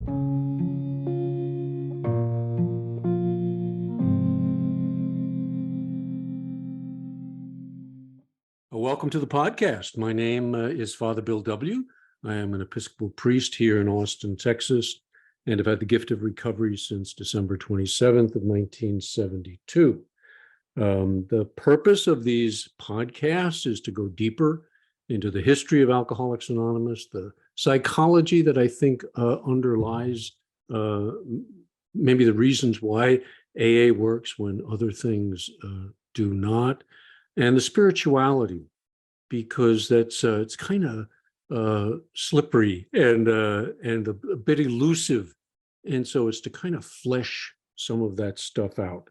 Welcome to the podcast. My name is Father Bill W. I am an Episcopal priest here in Austin, Texas, and have had the gift of recovery since December 27th of 1972. The purpose of these podcasts is to go deeper into the history of Alcoholics Anonymous, the psychology that I think underlies maybe the reasons why AA works when other things do not, and the spirituality, because that's it's kind of slippery and a bit elusive, and so it's to kind of flesh some of that stuff out.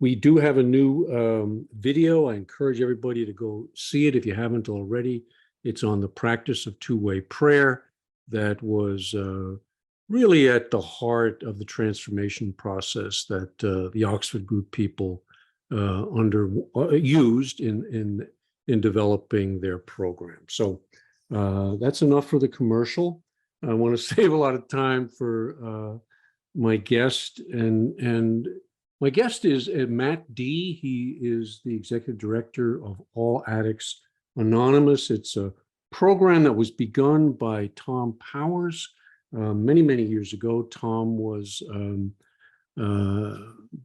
We do have a new video. I encourage everybody to go see it if you haven't already. It's on the practice of two-way prayer that was really at the heart of the transformation process that the Oxford Group people used in developing their program. So that's enough for the commercial. I want to save a lot of time for my guest, and my guest is Matt D. He is the executive director of All Addicts Anonymous. It's a program that was begun by Tom Powers many, many years ago. Tom was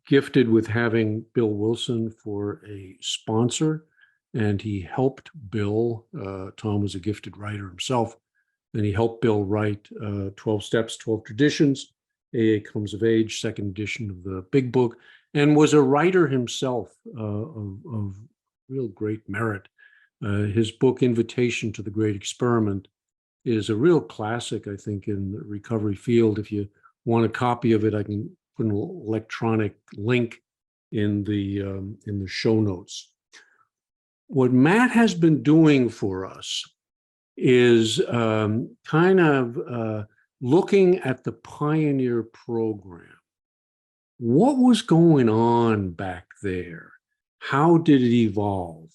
gifted with having Bill Wilson for a sponsor, and he helped Bill. Tom was a gifted writer himself, and he helped Bill write 12 Steps, 12 Traditions, AA Comes of Age, second edition of the big book, and was a writer himself of real great merit. His book, Invitation to the Great Experiment, is a real classic, I think, in the recovery field. If you want a copy of it, I can put an electronic link in the show notes. What Matt has been doing for us is kind of looking at the Pioneer program. What was going on back there? How did it evolve?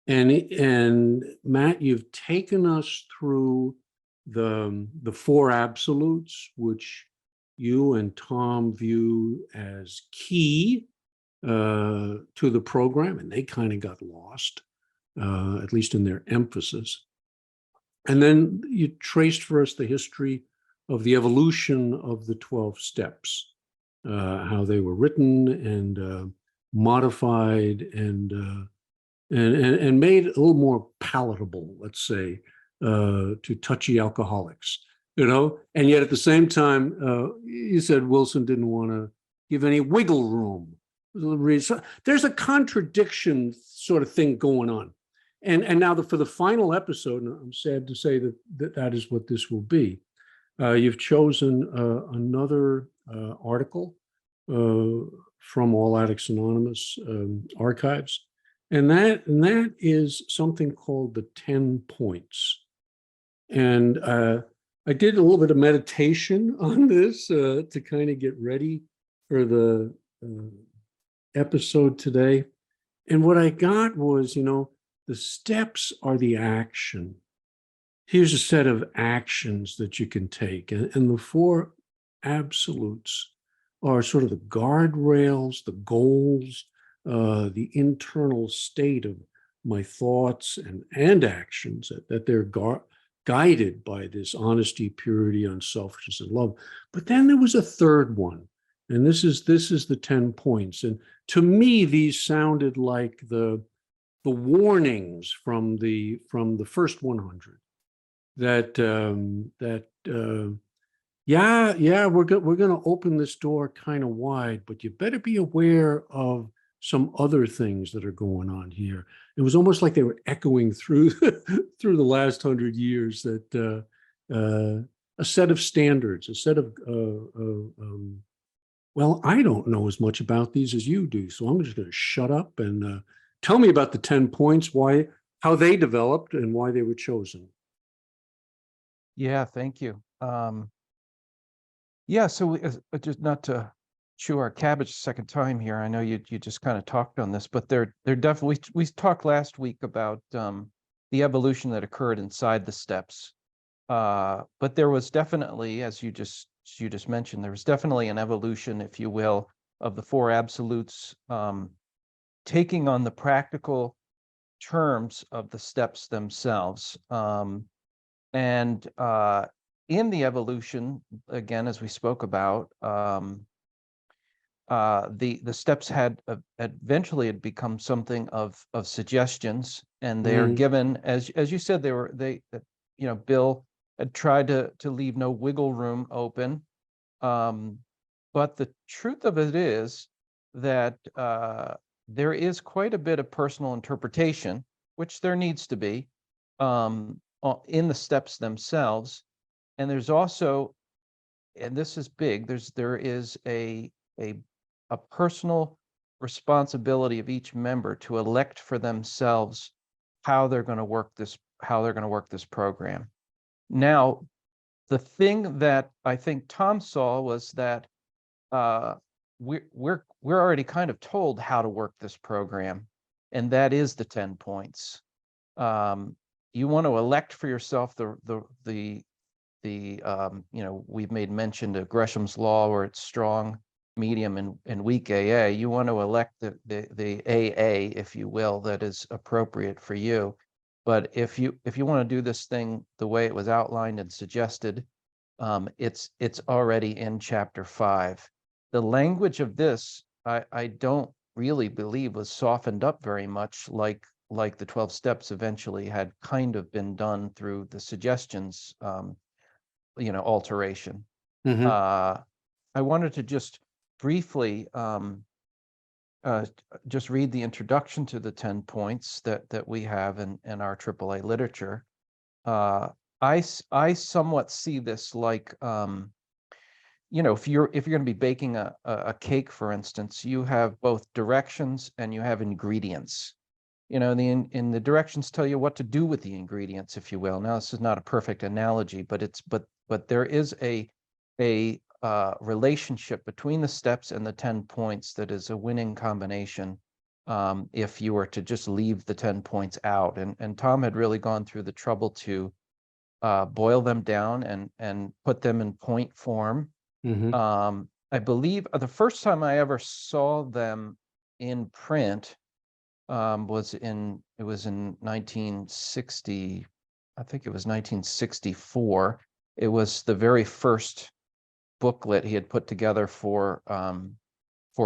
And Matt, you've taken us through the four absolutes, which you and Tom view as key to the program, and they kind of got lost, at least in their emphasis. And then you traced for us the history of the evolution of the 12 steps, how they were written and modified and made a little more palatable, let's say, to touchy alcoholics, and yet at the same time, you said Wilson didn't want to give any wiggle room. So there's a contradiction sort of thing going on. And now for the final episode, and I'm sad to say that is what this will be, you've chosen another article from All Addicts Anonymous archives, and that is something called the 10 points. And I did a little bit of meditation on this to kind of get ready for the episode today. And what I got was, the steps are the action. Here's a set of actions that you can take. And the four absolutes are sort of the guardrails, the goals, the internal state of my thoughts and actions, that they're guided by this honesty, purity, unselfishness, and love. But then there was a third one, and this is the 10 points. And to me, these sounded like the warnings from the first 100 that we're going to open this door kind of wide, but you better be aware of some other things that are going on here. It was almost like they were echoing through the last 100 years, that a set of standards, a set of well, I don't know as much about these as you do, so I'm just going to shut up and tell me about the 10 points, how they developed and why they were chosen. Yeah, thank you. So just not to chew our cabbage a second time here. I know you just kind of talked on this, but they're definitely, we talked last week about the evolution that occurred inside the steps But there was definitely, as you just mentioned, there was definitely an evolution, if you will, of the four absolutes, taking on the practical terms of the steps themselves. And in the evolution, again, as we spoke about, the steps had eventually had become something of suggestions, and they are given, as you said, Bill had tried to leave no wiggle room open. But the truth of it is that there is quite a bit of personal interpretation, which there needs to be, in the steps themselves. And there's also, and this is big, there is a personal responsibility of each member to elect for themselves how they're going to work this program. Now, the thing that I think Tom saw was that we're already kind of told how to work this program, and that is the 10 points. You want to elect for yourself we've made mention of Gresham's law, where it's strong, medium, and weak AA. You want to elect the AA, if you will, that is appropriate for you. But if you want to do this thing the way it was outlined and suggested, it's already in chapter 5. The language of this, I don't really believe was softened up very much, like the 12 steps eventually had kind of been done through the suggestions, alteration. I wanted to just briefly just read the introduction to the 10 points that we have in our AAA literature. I somewhat see this like, if you're going to be baking a cake, for instance, you have both directions and you have ingredients. In the directions tell you what to do with the ingredients, if you will. Now, this is not a perfect analogy, but there is a relationship between the steps and the 10 points that is a winning combination, if you were to just leave the 10 points out. And Tom had really gone through the trouble to boil them down and put them in point form. I believe the first time I ever saw them in print was in 1960. I think it was 1964. It was the very first booklet he had put together for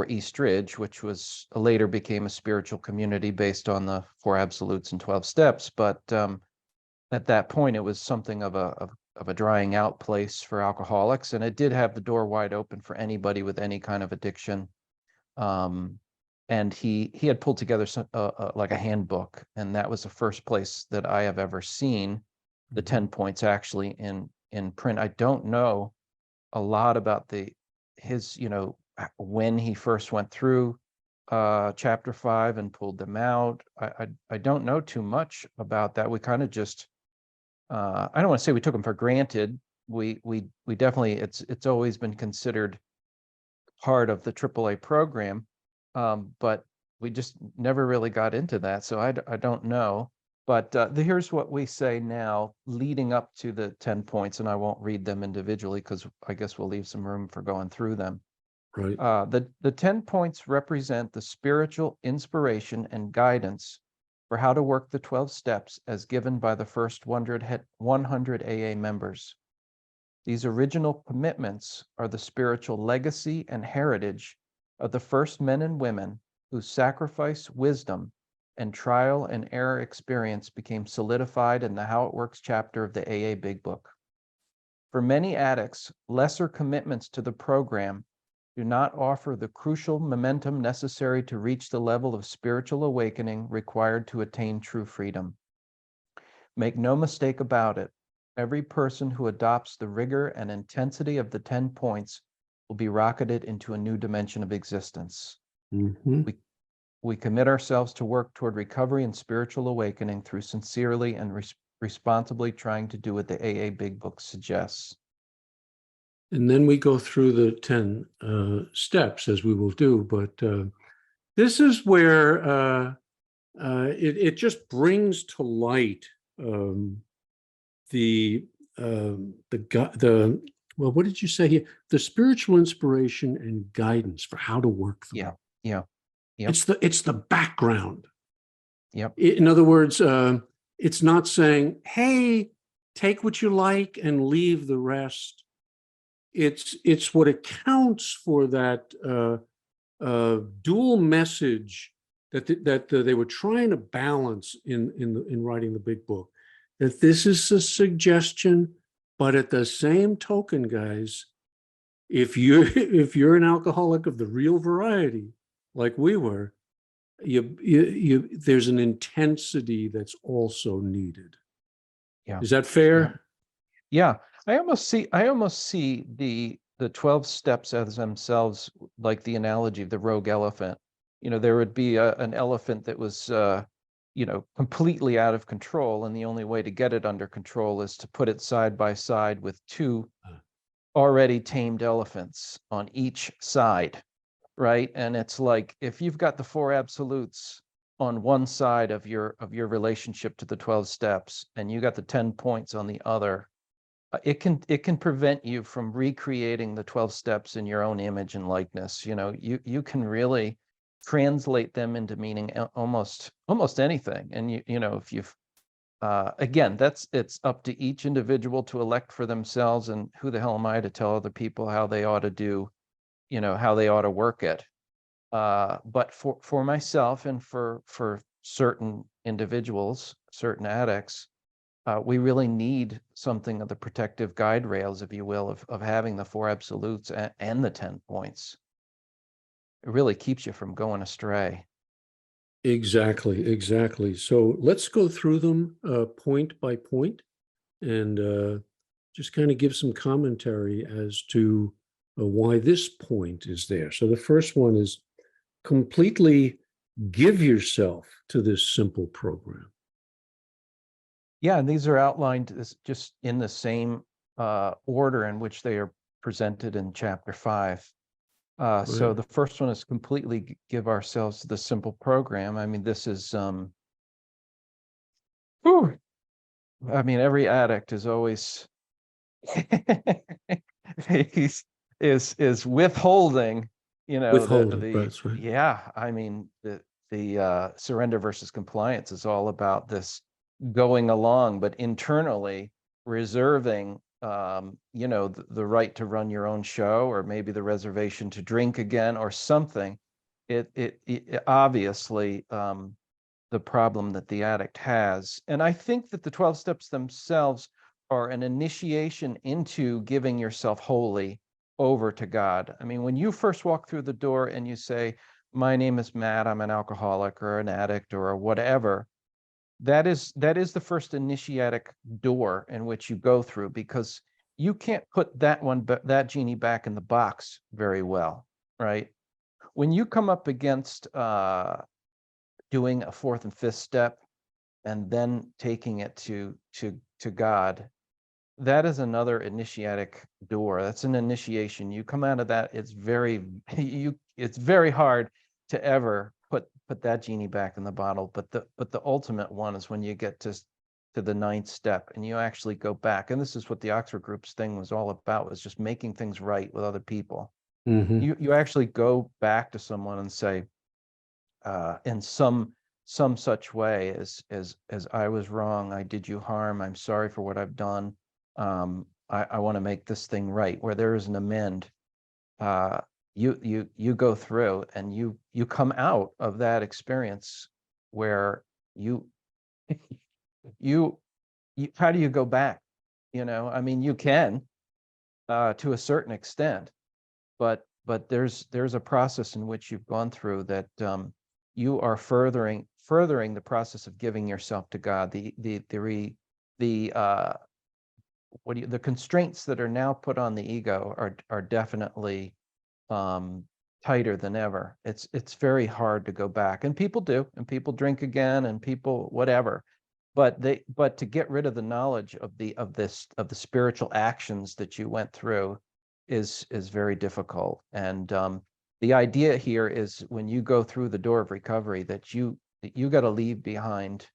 Eastridge, which was later became a spiritual community based on the 4 absolutes and 12 steps. But at that point, it was something of a drying out place for alcoholics, and it did have the door wide open for anybody with any kind of addiction. And he had pulled together like a handbook, and that was the first place that I have ever seen the 10 points actually in print. I don't know a lot about his when he first went through chapter 5 and pulled them out. I don't know too much about that. We kind of just I don't want to say we took them for granted. We definitely, it's always been considered part of the AAA program, but we just never really got into that. So I don't know. But here's what we say now, leading up to the 10 points, and I won't read them individually because I guess we'll leave some room for going through them. Right. The 10 points represent the spiritual inspiration and guidance for how to work the 12 steps as given by the first 100 AA members. These original commitments are the spiritual legacy and heritage of the first men and women whose sacrifice, wisdom, and trial and error experience became solidified in the How It Works chapter of the AA Big Book. For many addicts, lesser commitments to the program do not offer the crucial momentum necessary to reach the level of spiritual awakening required to attain true freedom. Make no mistake about it, every person who adopts the rigor and intensity of the 10 points will be rocketed into a new dimension of existence. We commit ourselves to work toward recovery and spiritual awakening through sincerely and responsibly trying to do what the AA Big Book suggests. And then we go through the 10 steps, as we will do. But this is where it just brings to light the well, what did you say here? The spiritual inspiration and guidance for how to work them. Yeah. Yeah. Yep. It's the background. Yep. In other words, it's not saying, hey, take what you like and leave the rest. It's what accounts for that dual message that they were trying to balance in writing the big book. That this is a suggestion, but at the same token, guys, if you're an alcoholic of the real variety, like we were, there's an intensity that's also needed. Yeah. Is that fair? Yeah. I almost see the 12 steps as themselves like the analogy of the rogue elephant. There would be an elephant that was completely out of control, and the only way to get it under control is to put it side by side with two already tamed elephants on each side, right? And it's like, if you've got the four absolutes on one side of your relationship to the 12 steps, and you got the 10 points on the other, it can prevent you from recreating the 12 steps in your own image and likeness. You can really translate them into meaning almost anything. And if you've again, it's up to each individual to elect for themselves, and who the hell am I to tell other people how they ought to do, how they ought to work it. But for myself and for certain individuals, certain addicts, we really need something of the protective guide rails, if you will, of having the four absolutes and the 10 points. It really keeps you from going astray. Exactly. So let's go through them point by point and just kind of give some commentary as to why this point is there. So the first one is completely give yourself to this simple program. Yeah, and these are outlined just in the same order in which they are presented in chapter 5. So Right. the first one is completely give ourselves to the simple program. I mean, this is whew, every addict is always is withholding, Withholding, that's right. yeah, the surrender versus compliance is all about this going along, but internally reserving the right to run your own show, or maybe the reservation to drink again or something. It obviously the problem that the addict has. And I think that the 12 steps themselves are an initiation into giving yourself wholly over to God. I mean, when you first walk through the door and you say, my name is Matt, I'm an alcoholic or an addict or whatever, that is the first initiatic door in which you go through, because you can't put that genie back in the box very well, right? When you come up against doing a fourth and fifth step and then taking it to God, that is another initiatic door. That's an initiation. You come out of that, it's very hard to ever put that genie back in the bottle. But the ultimate one is when you get to the 9th step and you actually go back. And this is what the Oxford Group's thing was all about, was just making things right with other people. Mm-hmm. You actually go back to someone and say, in some such way as I was wrong, I did you harm, I'm sorry for what I've done, I want to make this thing right, where there is an amend. You go through and you come out of that experience where you how do you go back? You can to a certain extent, but there's a process in which you've gone through that you are furthering the process of giving yourself to God. The constraints that are now put on the ego are definitely tighter than ever. It's very hard to go back, and people do, and people drink again, and people whatever. But to get rid of the knowledge of the spiritual actions that you went through is very difficult. And the idea here is, when you go through the door of recovery, that you got to leave behind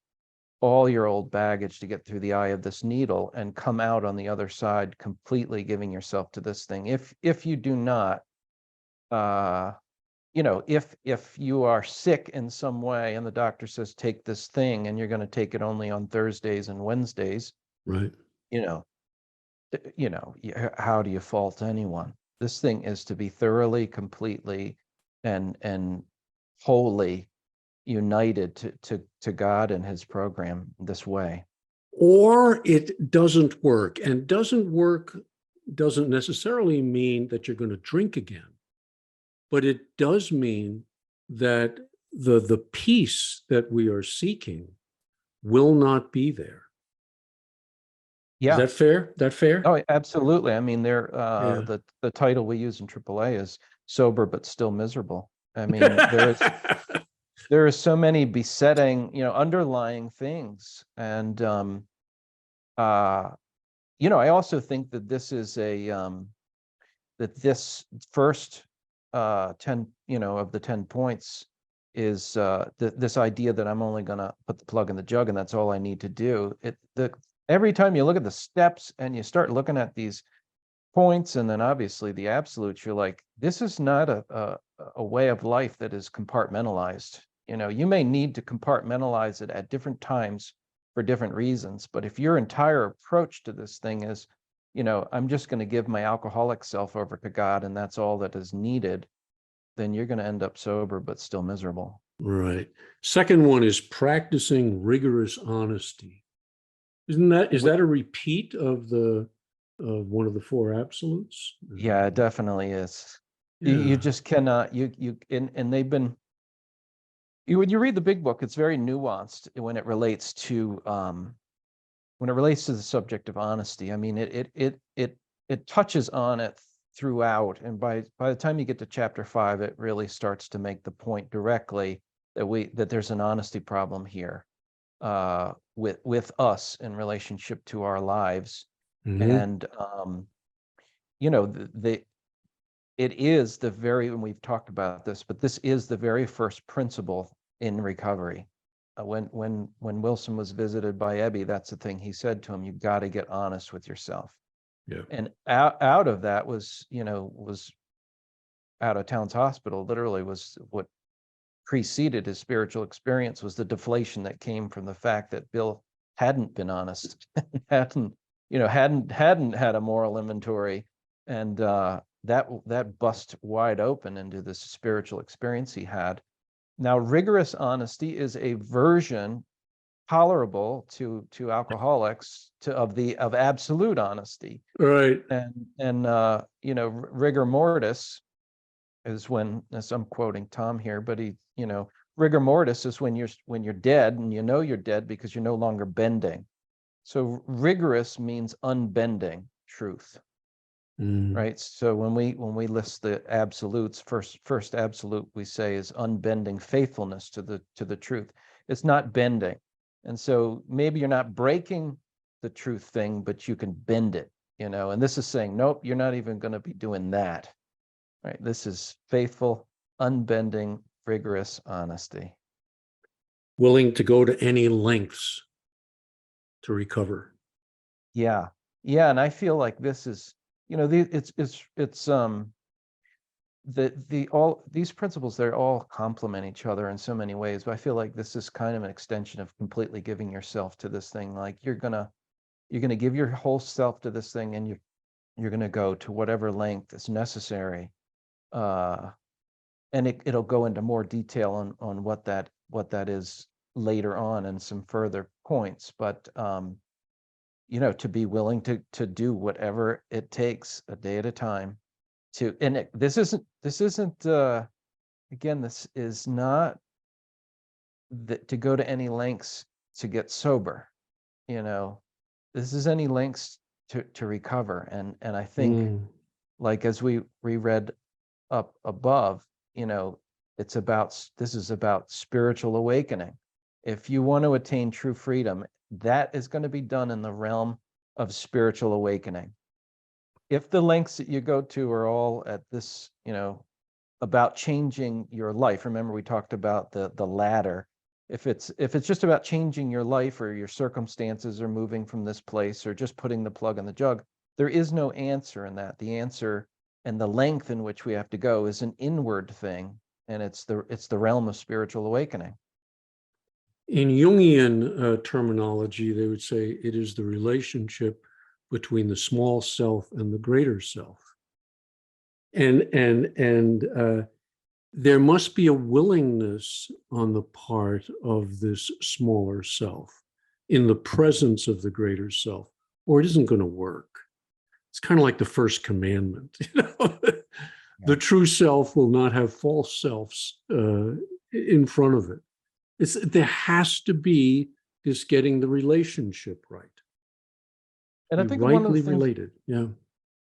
all your old baggage to get through the eye of this needle and come out on the other side completely giving yourself to this thing. If you do not, if you are sick in some way and the doctor says take this thing and you're going to take it only on Thursdays and Wednesdays, Right. you know, how do you fault anyone? This thing is to be thoroughly, completely, and wholly united to God and his program this way. Or it doesn't work. And doesn't work doesn't necessarily mean that you're going to drink again, but it does mean that the peace that we are seeking will not be there. Is Yeah. that fair? That fair? Oh, absolutely. I mean, Yeah. the title we use in AAA is Sober but Still Miserable. I mean, there is so many besetting, underlying things. And I also think that this is that this first 10, of the 10 points is this idea that I'm only going to put the plug in the jug and that's all I need to do. Every time you look at the steps and you start looking at these points and then obviously the absolutes, you're like, this is not a way of life that is compartmentalized. You may need to compartmentalize it at different times for different reasons, but if your entire approach to this thing is, I'm just going to give my alcoholic self over to God and that's all that is needed, then you're going to end up sober but still miserable. Right. Second one is practicing rigorous honesty. Is that a repeat of one of the four absolutes? Yeah, it definitely is. Yeah. You just cannot, and they've been, when you read the big book, it's very nuanced when it relates to the subject of honesty. I mean, it touches on it throughout, and by the time you get to chapter 5, it really starts to make the point directly that there's an honesty problem here with us in relationship to our lives. And it is and we've talked about this, but this is the very first principle in recovery. When Wilson was visited by Ebby, that's the thing he said to him: you got to get honest with yourself. Yeah. And out of that was out of Towns Hospital, literally, was what preceded his spiritual experience, was the deflation that came from the fact that Bill hadn't been honest, hadn't had a moral inventory, and that bust wide open into this spiritual experience he had. Now, rigorous honesty is a version tolerable to alcoholics of absolute honesty. Right. And rigor mortis is when, as I'm quoting Tom here, but rigor mortis is when you're dead and you're dead because you're no longer bending. So rigorous means unbending truth. Right. So when we list the absolutes, first absolute we say is unbending faithfulness to the truth. It's not bending. And so maybe you're not breaking the truth thing, but you can bend it, and this is saying, nope, you're not even going to be doing that. Right. This is faithful, unbending, rigorous honesty. Willing to go to any lengths to recover. Yeah. Yeah. And I feel like this is, all these principles, they all complement each other in so many ways, but I feel like this is kind of an extension of completely giving yourself to this thing. Like you're gonna give your whole self to this thing, and you're gonna go to whatever length is necessary. And it'll go into more detail on what that is later on in some further points, but to be willing to do whatever it takes a day at a time this isn't again, this is not to go to any lengths to get sober. This is any lengths to recover. And I think, like, as we reread up above, this is about spiritual awakening. If you want to attain true freedom, that is going to be done in the realm of spiritual awakening. If the lengths that you go to are all at this, about changing your life. Remember, we talked about the ladder. if it's just about changing your life or your circumstances or moving from this place or just putting the plug in the jug, there is no answer in that. The answer and the length in which we have to go is an inward thing, and it's the realm of spiritual awakening. In Jungian terminology, they would say it is the relationship between the small self and the greater self. And there must be a willingness on the part of this smaller self in the presence of the greater self, or it isn't going to work. It's kind of like the first commandment. The true self will not have false selves in front of it. There has to be this getting the relationship right. And I Be think rightly related. Yeah.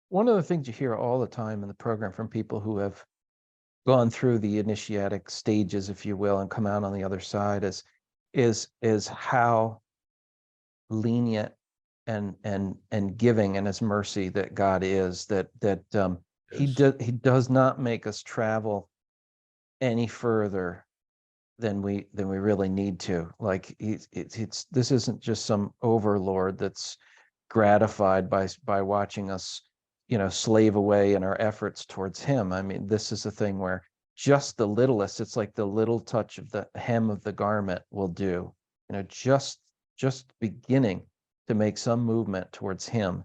One of the things you hear all the time in the program from people who have gone through the initiatic stages, if you will, and come out on the other side is how lenient and giving in his mercy that God is, that he does not make us travel any further than we really need to. Like this isn't just some overlord that's gratified by watching us, slave away in our efforts towards him. I mean, this is a thing where just the littlest, it's like the little touch of the hem of the garment will do, just beginning to make some movement towards him,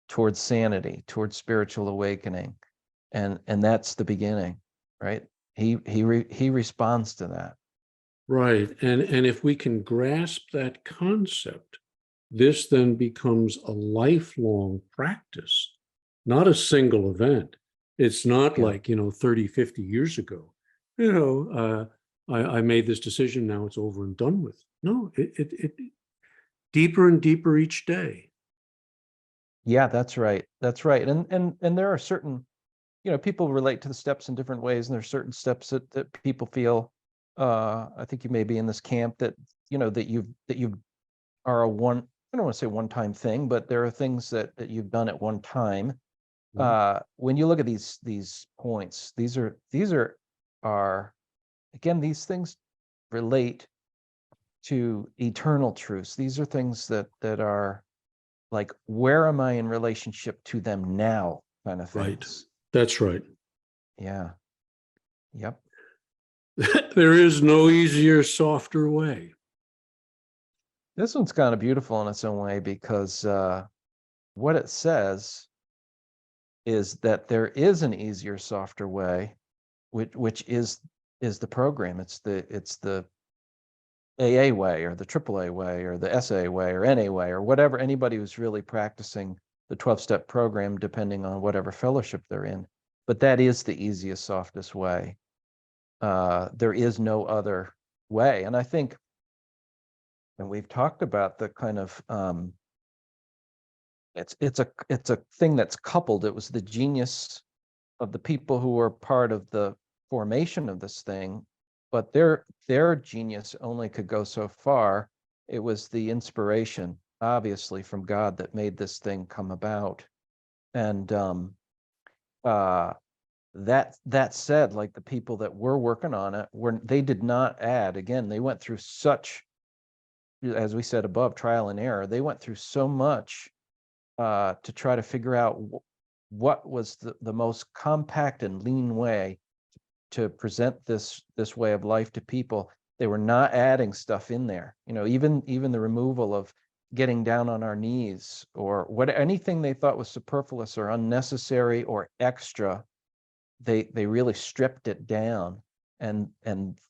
towards sanity, towards spiritual awakening. And that's the beginning, right? He responds to that. Right. And if we can grasp that concept, this then becomes a lifelong practice, not a single event. It's not like, 30, 50 years ago, I made this decision, now it's over and done with. No, it deeper and deeper each day. Yeah, that's right. That's right. And there are certain, people relate to the steps in different ways, and there's certain steps that people feel, I think you may be in this camp that, that you are a one, I don't want to say one-time thing, but there are things that you've done at one time. When you look at these points, these are again, these things relate to eternal truths. These are things that are like, where am I in relationship to them now, kind of things. Right. That's right. Yeah. Yep. There is no easier, softer way. This one's kind of beautiful in its own way, because what it says is that there is an easier, softer way, which is the program. It's the AA way, or the AAA way, or the SA way, or NA way, or whatever. Anybody who's really practicing the 12-step program, depending on whatever fellowship they're in. But that is the easiest, softest way. There is no other way. And I think, and we've talked about the kind of it's a thing that's coupled. It was the genius of the people who were part of the formation of this thing, but their genius only could go so far. It was the inspiration, obviously, from God that made this thing come about. And that said, like, the people that were working on it they did not add. Again, they went through such, as we said above, trial and error. They went through so much to try to figure out what was the most compact and lean way to present this way of life to people. They were not adding stuff in there. Even the removal of getting down on our knees, or anything they thought was superfluous or unnecessary or extra. They really stripped it down, and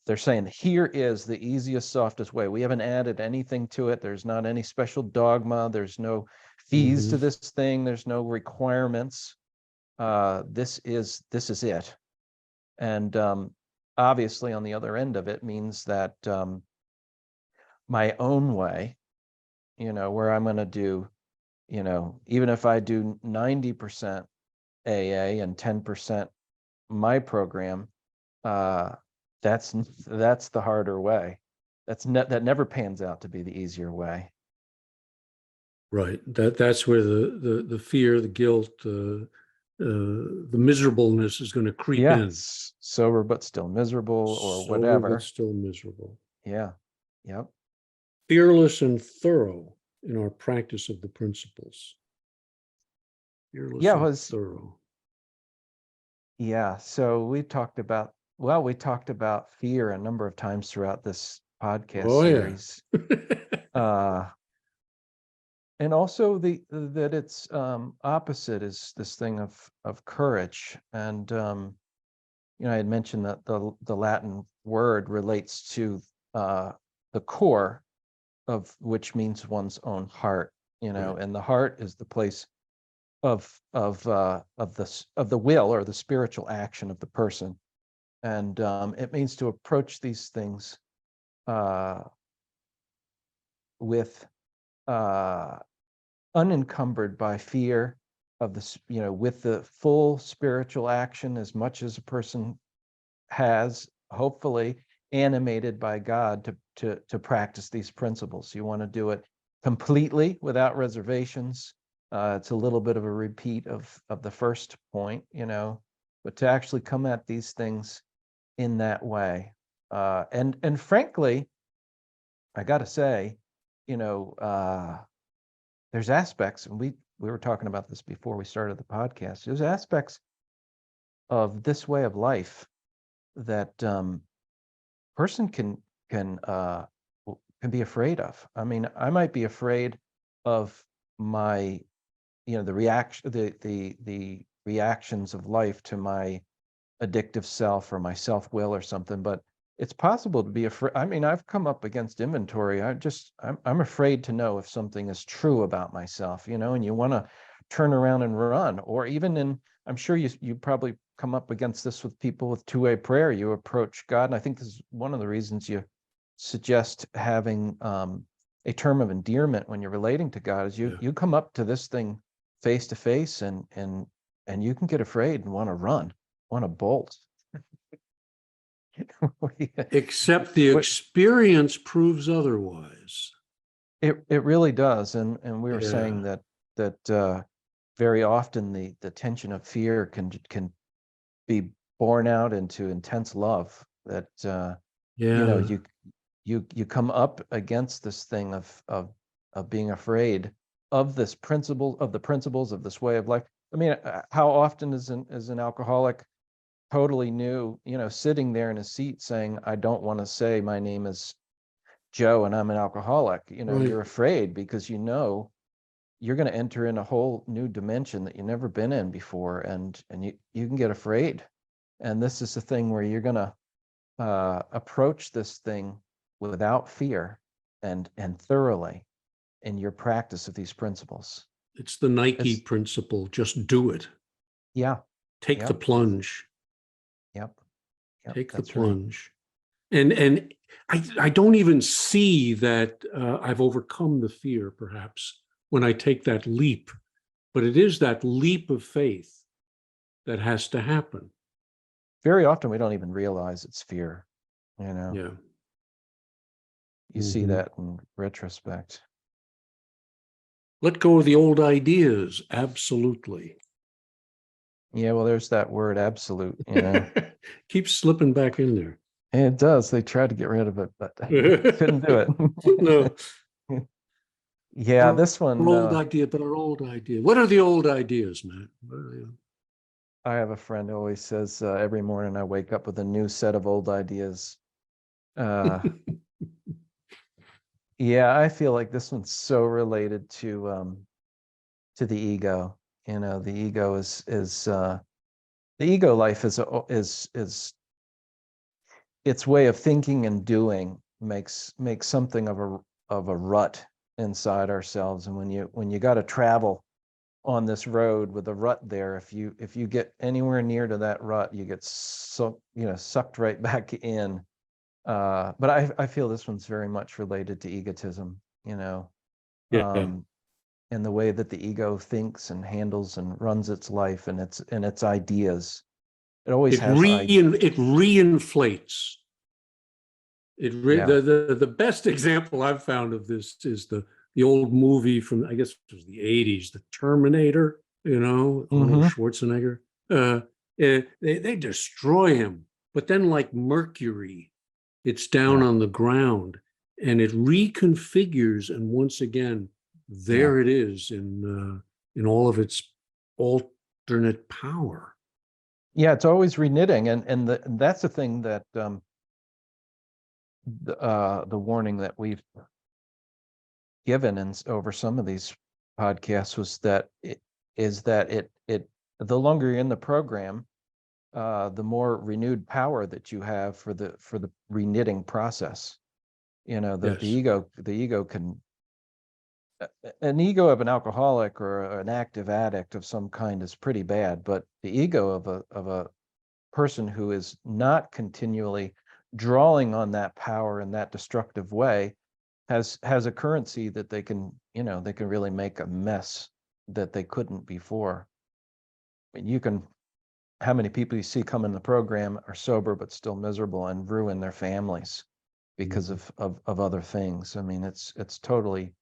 they're saying, here is the easiest, softest way. We haven't added anything to it. There's not any special dogma. There's no fees to this thing. There's no requirements. This is it. And obviously, on the other end of it means that my own way, where I'm going to do, even if I do 90% AA and 10% my program, that's the harder way. That never pans out to be the easier way. Right. That's where the fear, the guilt, the miserableness is going to creep in. Sober but still miserable, or Sober whatever. but still miserable. Yeah. Yep. Fearless and thorough in our practice of the principles. Fearless Yeah, it and was, thorough. yeah. So we talked about fear a number of times throughout this podcast Oh, yeah. series. And also that its opposite is this thing of courage. And I had mentioned that the Latin word relates to the core, of which means one's own heart, Right. and the heart is the place of the will, or the spiritual action of the person. And it means to approach these things with unencumbered by fear of this, with the full spiritual action, as much as a person has, hopefully animated by God to practice these principles. You want to do it completely without reservations. It's a little bit of a repeat of the first point, but to actually come at these things in that way. And frankly, I got to say, there's aspects, and we were talking about this before we started the podcast. There's aspects of this way of life that person can be afraid of. I mean, I might be afraid of my, the reactions of life to my addictive self or my self-will or something, but it's possible to be afraid. I mean, I've come up against inventory. I'm afraid to know if something is true about myself, and you want to turn around and run. Or even I'm sure you probably come up against this with people with two-way prayer. You approach God, and I think this is one of the reasons you suggest having a term of endearment when you're relating to God, is Yeah. you come up to this thing face to face, and you can get afraid and want to run, want to bolt. Except the experience proves otherwise. It really does, and we were Yeah. saying that very often the tension of fear can be borne out into intense love. That Yeah. you come up against this thing of being afraid of this principle, of the principles of this way of life. I mean, how often is an alcoholic totally new, sitting there in a seat saying, I don't want to say my name is Joe and I'm an alcoholic. Right. You're afraid because you're going to enter in a whole new dimension that you've never been in before, and you can get afraid. And this is the thing where you're going to approach this thing without fear and thoroughly in your practice of these principles. It's the Nike It's, principle. Just do it. yeah, Take the yep, plunge. yep, Take the that's right. plunge. And I don't even see that I've overcome the fear, perhaps, when I take that leap. But it is that leap of faith that has to happen. Very often we don't even realize it's fear. Yeah. You see Mhm. that in retrospect. Let go of the old ideas. Absolutely. Yeah, well, there's that word absolute, Keep slipping back in there. and it does. They tried to get rid of it, but couldn't do No, it. Yeah, our this one, old idea, but our old idea. What are the old ideas, Matt? What are they? I have a friend who always says every morning I wake up with a new set of old ideas. Uh, yeah, I feel like this one's so related to the ego. The ego is the ego life is its way of thinking and doing makes something of a rut inside ourselves. And when you got to travel on this road with a rut there, if you get anywhere near to that rut, you get sucked right back in. But I feel this one's very much related to egotism, Yeah. um, and the way that the ego thinks and handles and runs its life and its ideas. It always has It reinflates. yeah. The best example I've found of this is the old movie from, I guess it was the 80s, The Terminator, Arnold Mm-hmm. Schwarzenegger. They destroy him, but then like mercury, it's down Yeah. on the ground, and it reconfigures. And once again, there it is in all of its alternate power. Yeah, it's always reknitting, and that's the thing that the warning that we've given over some of these podcasts was that it the longer you're in the program, the more renewed power that you have for the reknitting process. You know, the ego can, an ego of an alcoholic or an active addict of some kind is pretty bad, but the ego of a person who is not continually drawing on that power in that destructive way has a currency that they can, you know, they can really make a mess that they couldn't before. I mean, you can, how many people you see come in the program are sober but still miserable and ruin their families because of other things. I mean, it's totally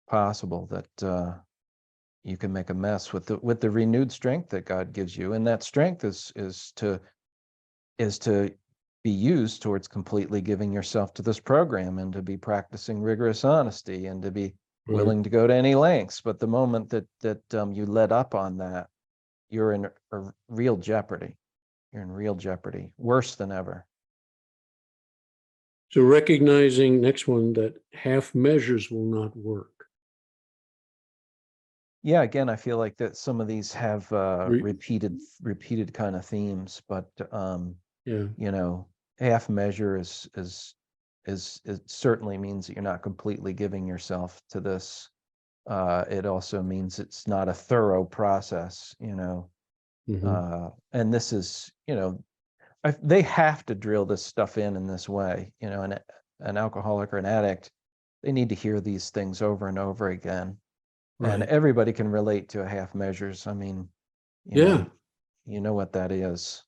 possible that you can make a mess with the renewed strength that God gives you, and that strength is to be used towards completely giving yourself to this program and to be practicing rigorous honesty and to be willing to go to any lengths. But the moment that you let up on that, you're in a real jeopardy. You're in real jeopardy, worse than ever. So recognizing, next one, that half measures will not work. Yeah, again, I feel like that some of these have repeated kind of themes, but you know, half measure is it certainly means that you're not completely giving yourself to this. It also means it's not a thorough process, you know. And this is, you know, they have to drill this stuff in this way, you know. An alcoholic or an addict, they need to hear these things over and over again. And everybody can relate to a half measures. I mean, you know what that is.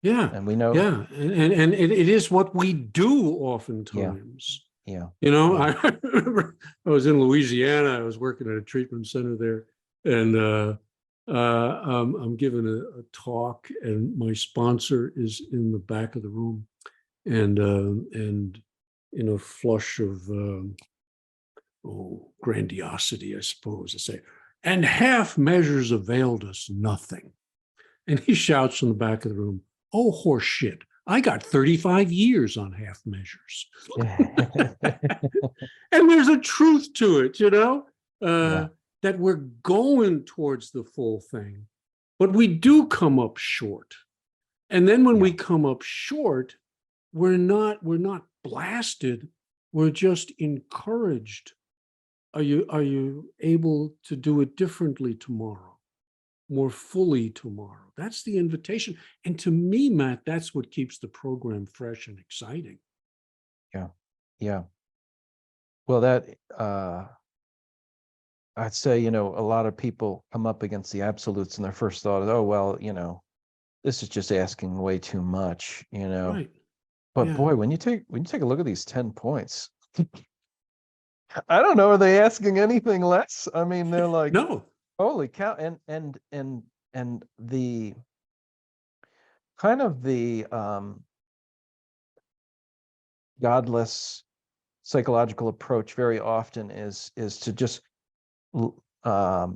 Yeah. And we know. Yeah. And it is what we do oftentimes. Yeah. You know, I remember I was in Louisiana. I was working at a treatment center there, and I'm giving a talk, and my sponsor is in the back of the room, and in a flush of grandiosity, I suppose, I say, and half measures availed us nothing. And he shouts from the back of the room, "Oh, horse shit. I got 35 years on half measures." And there's a truth to it, you know, that we're going towards the full thing, but we do come up short. And then when we come up short, we're not blasted. We're just encouraged. Are you able to do it differently tomorrow, more fully tomorrow? That's the invitation. And to me, Matt, that's what keeps the program fresh and exciting. Yeah. Well, that I'd say, you know, a lot of people come up against the absolutes and their first thought is, oh, well, you know, this is just asking way too much, you know. But boy, when you take a look at these 10 points, I don't know, are they asking anything less? I mean, they're like, no, holy cow. And the kind of the godless psychological approach very often is to just how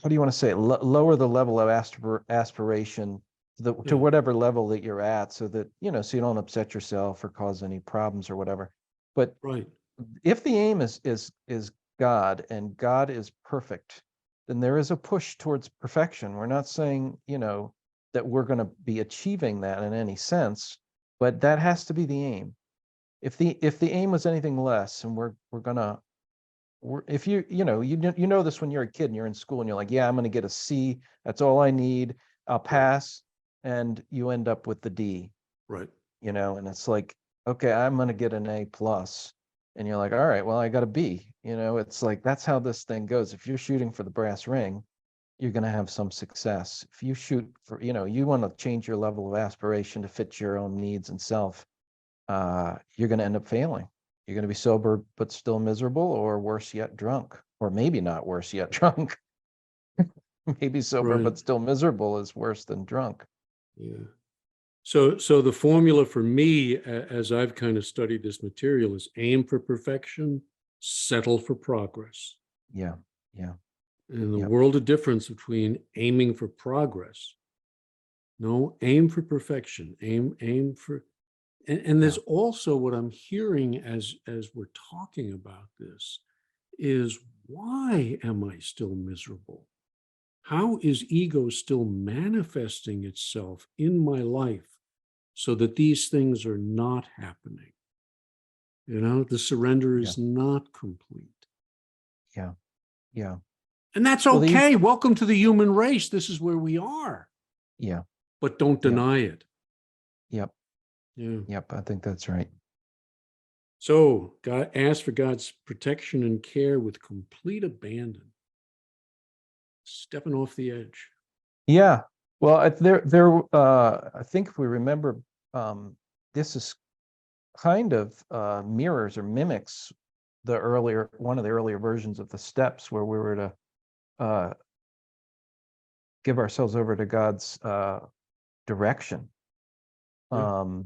do you want to say it? Lower the level of aspiration to whatever level that you're at, so that, you know, so you don't upset yourself or cause any problems or whatever. But if the aim is God, and God is perfect, then there is a push towards perfection. We're not saying, you know, that we're going to be achieving that in any sense, but that has to be the aim. If the aim was anything less, and if you know this when you're a kid and you're in school and you're like, yeah, I'm going to get a C, that's all I need, I'll pass, and you end up with the D, you know, and it's like, okay, I'm going to get an A plus, and you're like, all right, well, I got a B, you know. It's like, that's how this thing goes. If you're shooting for the brass ring, you're going to have some success. If you shoot for, you know, you want to change your level of aspiration to fit your own needs and self, you're going to end up failing. You're going to be sober but still miserable, or worse yet, drunk, or maybe not worse yet, drunk. Maybe sober but still miserable is worse than drunk. Yeah. So the formula for me, as I've kind of studied this material, is aim for perfection, settle for progress. Yeah. Yeah. And the Yep. world of difference between aiming for progress. No, aim for perfection. Aim for, and Yeah. there's also what I'm hearing as we're talking about this is, why am I still miserable? How is ego still manifesting itself in my life so that these things are not happening? The surrender Yeah. is not complete. Yeah. Yeah. And that's Well, the okay. Welcome to the human race. This is where we are. yeah. But don't Yep. deny it. Yep. Yeah. Yep. I think that's right. So God, ask for God's protection and care with complete abandon. Stepping off the edge. Yeah. Well, I think if we remember, this is kind of mirrors or mimics one of the earlier versions of the steps where we were to uh, give ourselves over to God's direction. Yeah.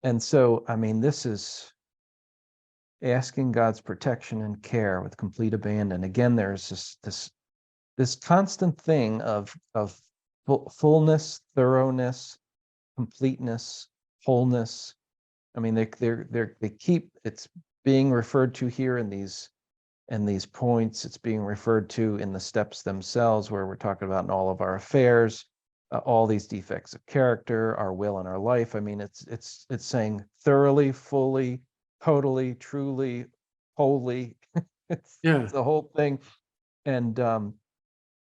And so, I mean, this is asking God's protection and care with complete abandon. Again, there's this constant thing of fullness, thoroughness, completeness, wholeness. I mean, they keep, it's being referred to here in these points. It's being referred to in the steps themselves, where we're talking about in all of our affairs, all these defects of character, our will and our life. I mean, it's saying thoroughly, fully, totally, truly, wholly. Yeah. It's the whole thing, and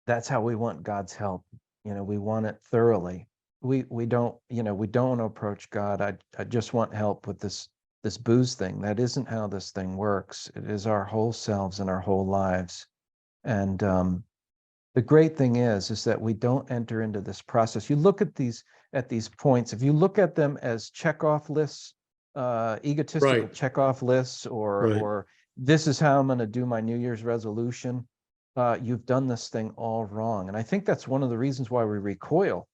that's how we want God's help. We want it thoroughly. We don't, we don't approach God. I just want help with this booze thing. That isn't how this thing works. It is our whole selves and our whole lives. And the great thing is that we don't enter into this process. You look at these points. If you look at them as checkoff lists, egotistical Right. checkoff lists, Right. or this is how I'm going to do my New Year's resolution, you've done this thing all wrong. And I think that's one of the reasons why we recoil,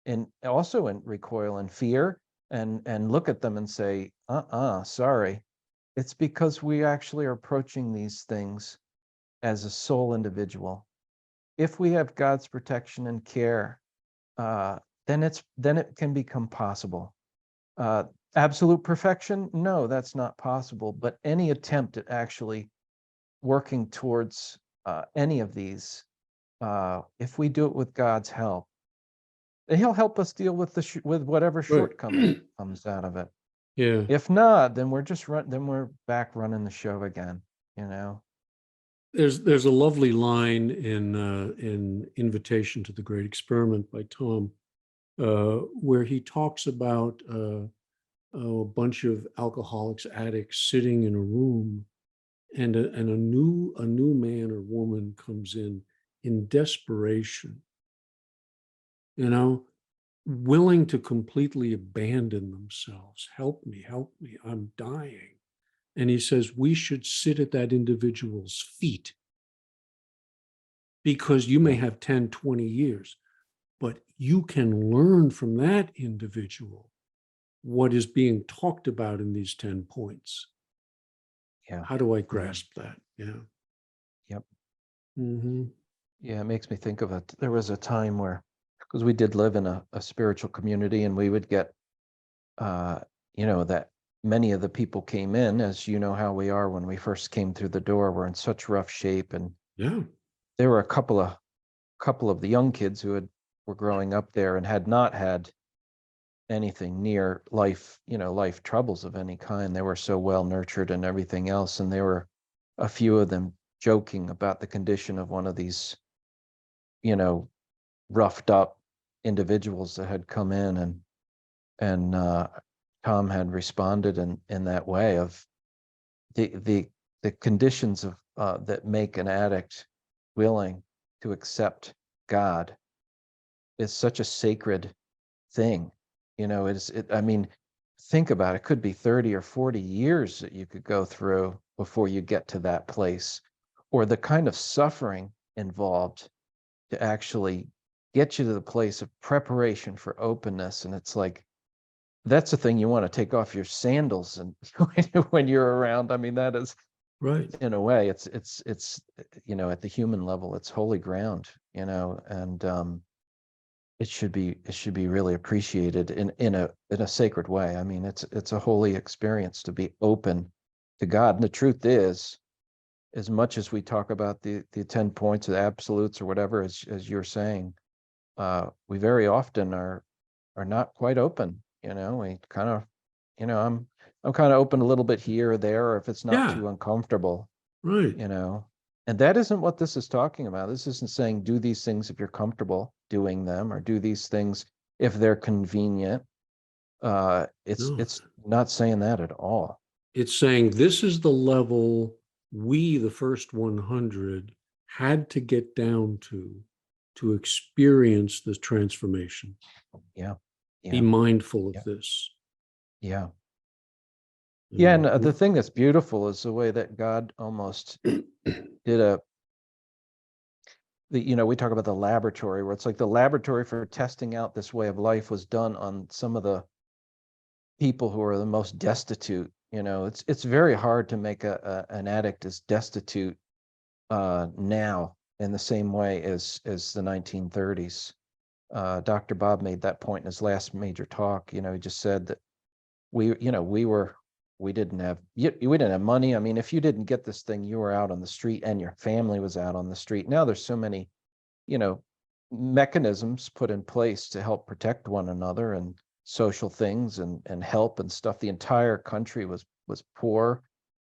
and also in recoil and fear, and look at them and say, sorry. It's because we actually are approaching these things as a sole individual. If we have God's protection and care, then it can become possible. Absolute perfection? No, that's not possible. But any attempt at actually working towards any of these, if we do it with God's help, He'll help us deal with with whatever shortcoming Right. comes out of it. Yeah. If not, then we're back running the show again. You know. There's a lovely line in Invitation to the Great Experiment by Tom, where he talks about a bunch of alcoholics, addicts sitting in a room, and a new man or woman comes in desperation, you know, willing to completely abandon themselves. Help me, I'm dying. And he says, we should sit at that individual's feet, because you may Yeah. have 10, 20 years, but you can learn from that individual what is being talked about in these 10 points. Yeah. How do I Yeah. grasp that? Yeah. Yep. Mm-hmm. Yeah. It makes me think of it. There was a time where, because we did live in a spiritual community, and we would get, uh, that many of the people came in, as you know how we are when we first came through the door, we're in such rough shape. And Yeah. there were a couple of the young kids who were growing up there and had not had anything near life troubles of any kind. They were so well nurtured and everything else. And there were a few of them joking about the condition of one of these, you know, roughed up individuals that had come in, and Tom had responded in that way of the conditions of that make an addict willing to accept God is such a sacred thing. I mean, think about it. It could be 30 or 40 years that you could go through before you get to that place, or the kind of suffering involved to actually get you to the place of preparation for openness. And it's like, that's the thing you want to take off your sandals and when you're around. I mean, that is, Right. in a way, it's at the human level, it's holy ground, and it should be really appreciated in a sacred way. I mean, it's a holy experience to be open to God. And the truth is, as much as we talk about the 10 points of the absolutes or whatever, as you're saying, we very often are not quite open. We kind of, I'm kind of open a little bit here or there, or if it's not Yeah. too uncomfortable, Right. And that isn't what this is talking about. This isn't saying do these things if you're comfortable doing them, or do these things if they're convenient. It's No. not saying that at all. It's saying this is the level we, the first 100, had to get down to experience this transformation. Yeah. Be Yeah. mindful of Yeah. this. Yeah. Yeah. And the And thing that's beautiful is the way that God almost did we talk about the laboratory, where it's like the laboratory for testing out this way of life was done on some of the people who are the most destitute. It's very hard to make an addict as destitute now in the same way as the 1930s. Dr. Bob made that point in his last major talk. He just said that we didn't have money. I mean, if you didn't get this thing, you were out on the street, and your family was out on the street. Now there's so many, mechanisms put in place to help protect one another, and social things and help and stuff. The entire country was poor,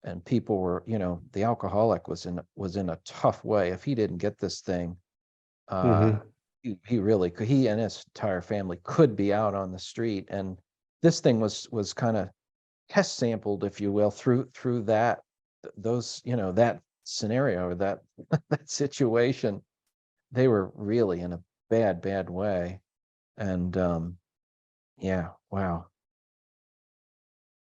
and people were, the alcoholic was in a tough way. If he didn't get this thing, he really could, he and his entire family could be out on the street. And this thing was kind of test sampled, if you will, through that that scenario, or that that situation. They were really in a bad way. And yeah, wow.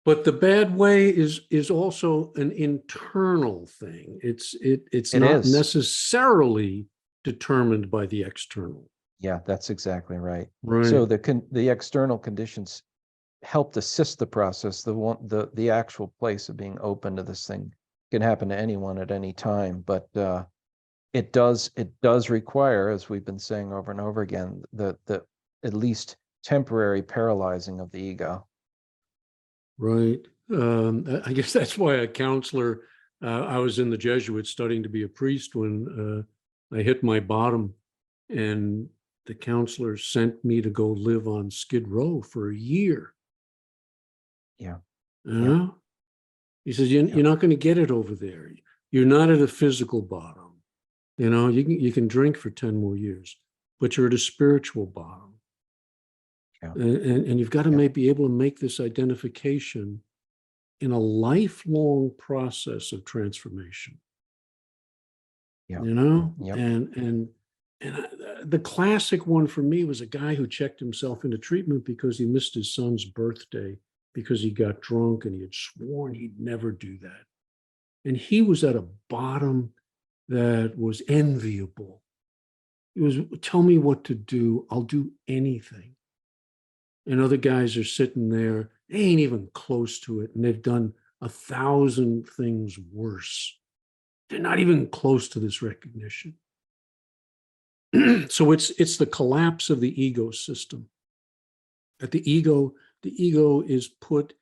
but the bad way is also an internal thing. It's It not is. necessarily determined by the external. Yeah, that's exactly right. Right. So the external conditions helped assist the process. The actual place of being open to this thing can happen to anyone at any time, but it does require, as we've been saying over and over again, the at least temporary paralyzing of the ego. Right. I guess that's why a counselor, I was in the Jesuits studying to be a priest when I hit my bottom, and the counselor sent me to go live on Skid Row for a year. Yeah. Uh, He says, you're not going to get it over there. You're not at a physical bottom. You can drink for 10 more years, but you're at a spiritual bottom. Yeah. And you've got to be able to make this identification in a lifelong process of transformation. Yeah. Yep. And the classic one for me was a guy who checked himself into treatment because he missed his son's birthday because he got drunk, and he had sworn he'd never do that. And he was at a bottom that was enviable. It was, tell me what to do, I'll do anything. And other guys are sitting there, they ain't even close to it, and they've done 1,000 things worse. They're not even close to this recognition. So it's the collapse of the ego system. That the ego is put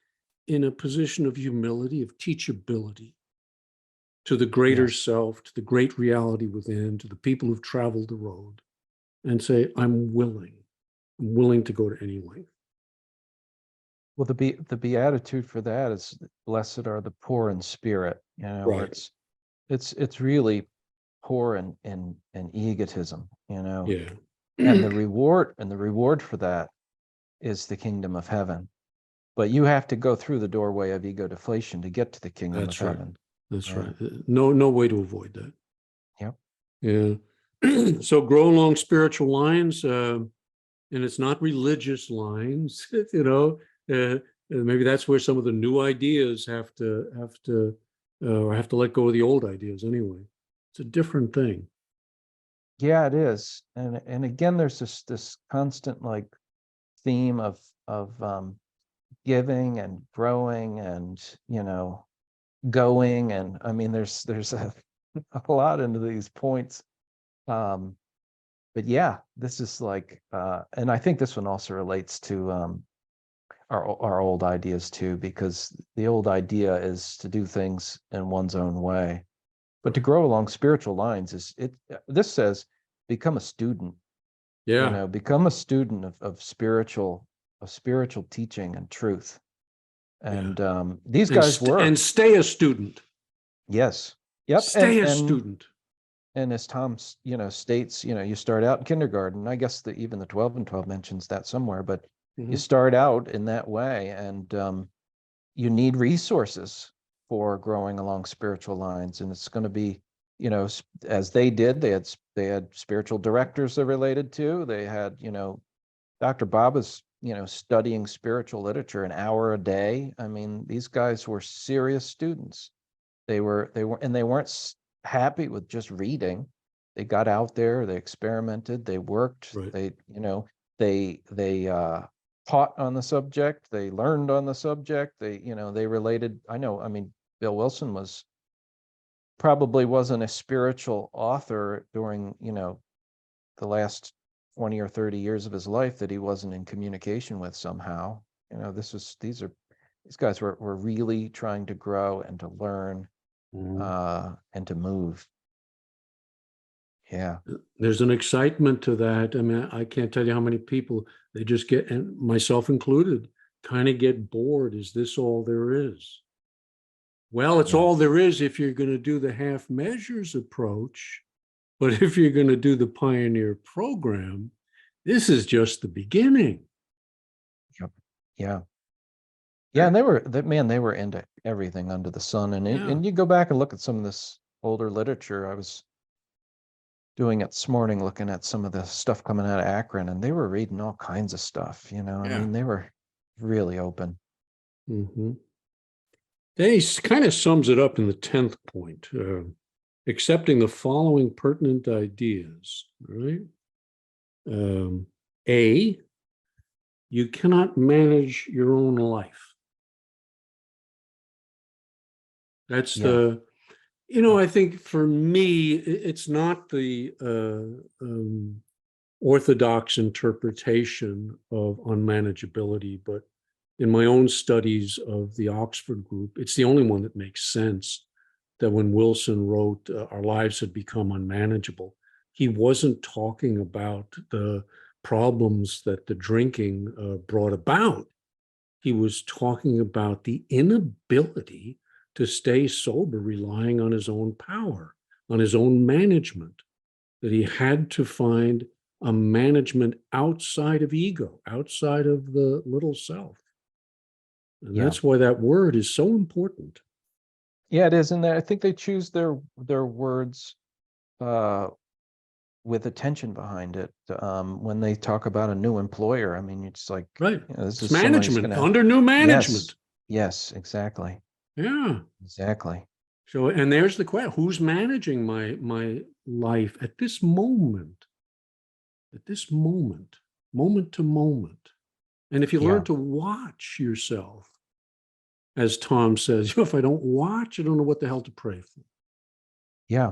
in a position of humility, of teachability to the greater self, to the great reality within, to the people who've traveled the road, and say, I'm willing to go to any length. Well, the beatitude for that is, blessed are the poor in spirit, where Right. it's really poor in egotism, Yeah. and the reward for that is the kingdom of heaven. But you have to go through the doorway of ego deflation to get to the kingdom That's of right. heaven. That's Yeah. right. No way to avoid that. Yep. Yeah. So grow along spiritual lines, and it's not religious lines, maybe that's where some of the new ideas have to let go of the old ideas anyway. It's a different thing. Yeah, it is. And again, there's this constant like theme of giving and growing and, going. And I mean, there's a lot into these points. Um, but yeah, this is like, and I think this one also relates to our old ideas too, because the old idea is to do things in one's own way. But to grow along spiritual lines this says become a student, Yeah. become a student of spiritual teaching and truth. Yeah. And these guys were. And stay a student. Yes. Yep. Stay a student. And as Tom, states, you start out in kindergarten. I guess even the 12 and 12 mentions that somewhere, but you start out in that way, and you need resources for growing along spiritual lines. And it's going to be, as they did, they had spiritual directors they're related to. They had, Dr. Bob is, studying spiritual literature an hour a day. I mean, these guys were serious students. They weren't happy with just reading. They got out there, they experimented, they worked, Right. they taught on the subject, they learned on the subject, they related. I mean, Bill Wilson probably wasn't a spiritual author during, the last 20 or 30 years of his life that he wasn't in communication with somehow. These guys were really trying to grow and to learn and to move. Yeah. There's an excitement to that. I mean, I can't tell you how many people they just get, and myself included, kind of get bored. Is this all there is? Well, it's all there is if you're going to do the half measures approach. But if you're going to do the Pioneer program, this is just the beginning. Yep. Yeah. Yeah, and they were into everything under the sun. And you go back and look at some of this older literature. I was doing it this morning, looking at some of the stuff coming out of Akron, and they were reading all kinds of stuff. I mean, they were really open. Mm-hmm. Then he kind of sums it up in the 10th point, accepting the following pertinent ideas, right? A, you cannot manage your own life. That's I think for me, it's not the orthodox interpretation of unmanageability, but in my own studies of the Oxford group, it's the only one that makes sense, that when Wilson wrote Our Lives Had Become Unmanageable, he wasn't talking about the problems that the drinking brought about. He was talking about the inability to stay sober, relying on his own power, on his own management, that he had to find a management outside of ego, outside of the little self. And that's why that word is so important. Yeah, it is. And I think they choose their words with attention behind it. When they talk about a new employer, I mean, it's like, right. This it's is management, under new management. Yes, exactly. Yeah. Exactly. So, and there's the question, who's managing my life at this moment? At this moment, moment to moment. And if you learn to watch yourself, as Tom says, if I don't watch, I don't know what the hell to pray for. Yeah.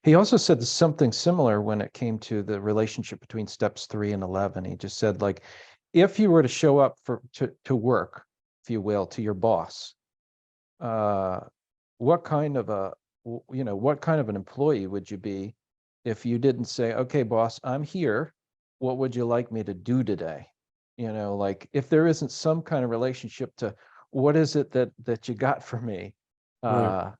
He also said something similar when it came to the relationship between steps 3 and 11. He just said, like, if you were to show up to work, if you will, to your boss, what kind of an employee would you be if you didn't say, okay, boss, I'm here. What would you like me to do today? Like, if there isn't some kind of relationship to what is it that you got for me? Right.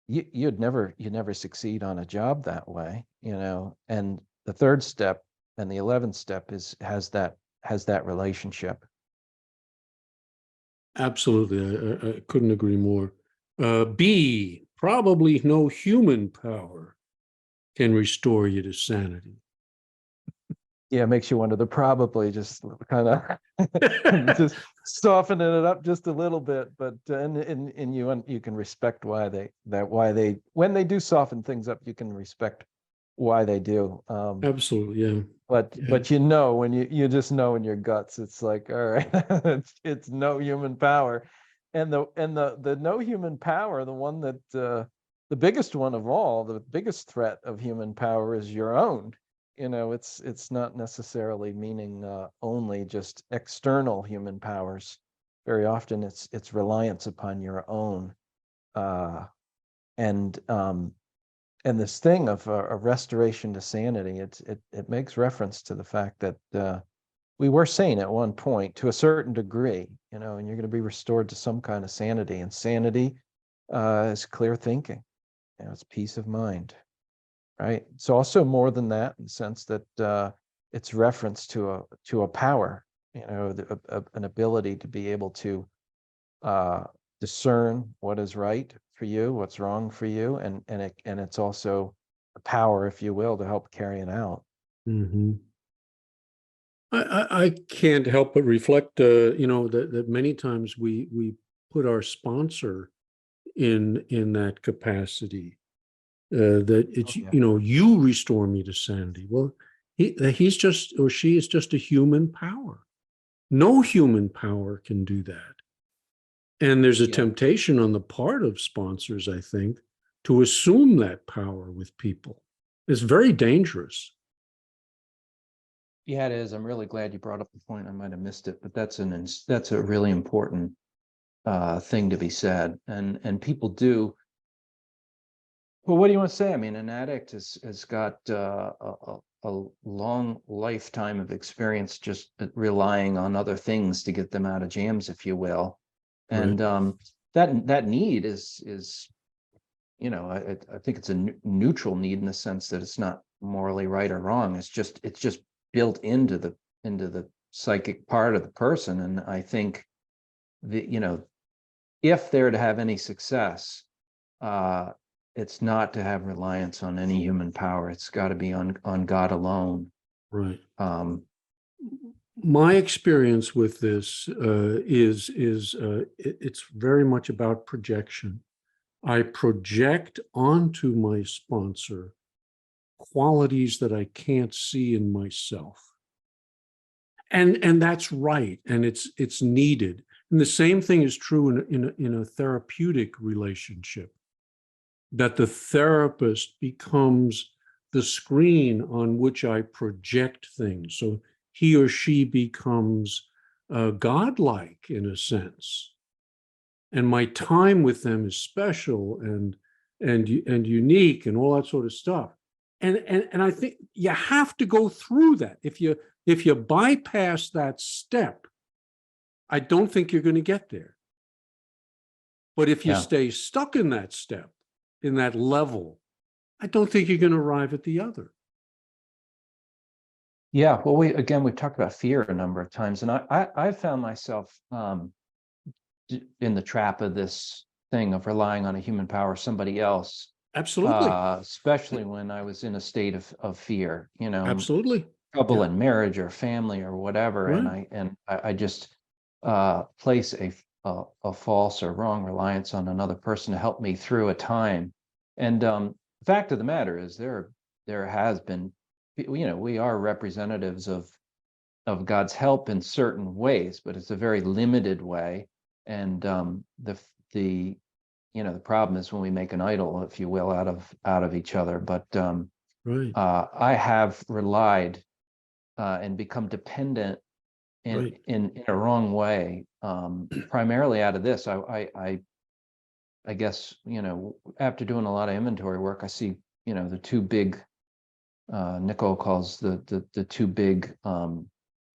You'd never succeed on a job that way, and the 3rd step and the 11th step has that relationship. Absolutely. I couldn't agree more. B, probably no human power can restore you to sanity. Yeah, it makes you wonder. They're probably just kind of just softening it up just a little bit, but and you can respect why they when they do soften things up, you can respect why they do. Absolutely, yeah. But you know, when you just know in your guts, it's like, all right, it's no human power. And the no human power, the one that the biggest one of all, the biggest threat of human power is your own. It's not necessarily meaning only just external human powers. Very often it's reliance upon your own. Uh, and this thing of a restoration to sanity, it makes reference to the fact that we were sane at one point to a certain degree, and you're going to be restored to some kind of sanity. And sanity is clear thinking, it's peace of mind, right? It's also more than that in the sense that it's reference to a power, an ability to be able to uh, discern what is right for you, what's wrong for you, and it's also a power, if you will, to help carry it out. Mm-hmm. I can't help but reflect, that many times we put our sponsor in that capacity. That it's, Oh, yeah. you restore me to sanity. Well, he's just, or she is just a human power. No human power can do that. And there's a Yeah. temptation on the part of sponsors, I think, to assume that power with people. It's very dangerous. Yeah, it is. I'm really glad you brought up the point. I might have missed it, but that's a really important thing to be said. And people do. Well, what do you want to say? I mean, an addict has got a long lifetime of experience just relying on other things to get them out of jams, if you will. And Right. that need is I think it's a neutral need in the sense that it's not morally right or wrong. It's just built into the psychic part of the person. And I think if they're to have any success, uh, it's not to have reliance on any human power. It's got to be on God alone. Right. Um, My experience with this it's very much about projection. I project onto my sponsor qualities that I can't see in myself. And that's right. And it's needed. And the same thing is true in a therapeutic relationship, that the therapist becomes the screen on which I project things. So he or she becomes godlike in a sense. And my time with them is special and unique and all that sort of stuff. And I think you have to go through that. If you bypass that step, I don't think you're going to get there. But if you yeah. stay stuck in that step, in that level, I don't think you're going to arrive at the other. Yeah. Well, we've talked about fear a number of times, and I found myself in the trap of this thing of relying on a human power, somebody else, Absolutely. especially when I was in a state of fear, Absolutely. trouble Yeah. in marriage or family or whatever. Right. And I just place a false or wrong reliance on another person to help me through a time. And the fact of the matter is there has been, we are representatives of God's help in certain ways, but it's a very limited way. And the the problem is when we make an idol, if you will, out of each other. But Right. I have relied and become dependent Right. in a wrong way, primarily out of this. I guess after doing a lot of inventory work, I see the two big Nicole calls the two big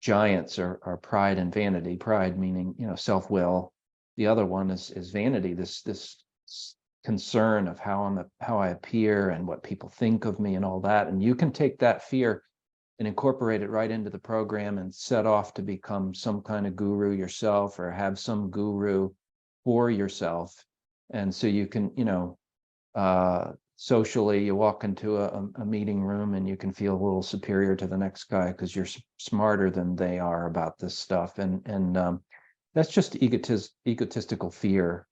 giants are pride and vanity. Pride meaning self-will. The other one is vanity. This concern of how I appear and what people think of me and all that. And you can take that fear and incorporate it right into the program and set off to become some kind of guru yourself or have some guru for yourself. And so you can socially, you walk into a meeting room and you can feel a little superior to the next guy because you're smarter than they are about this stuff. And that's just egotistical fear.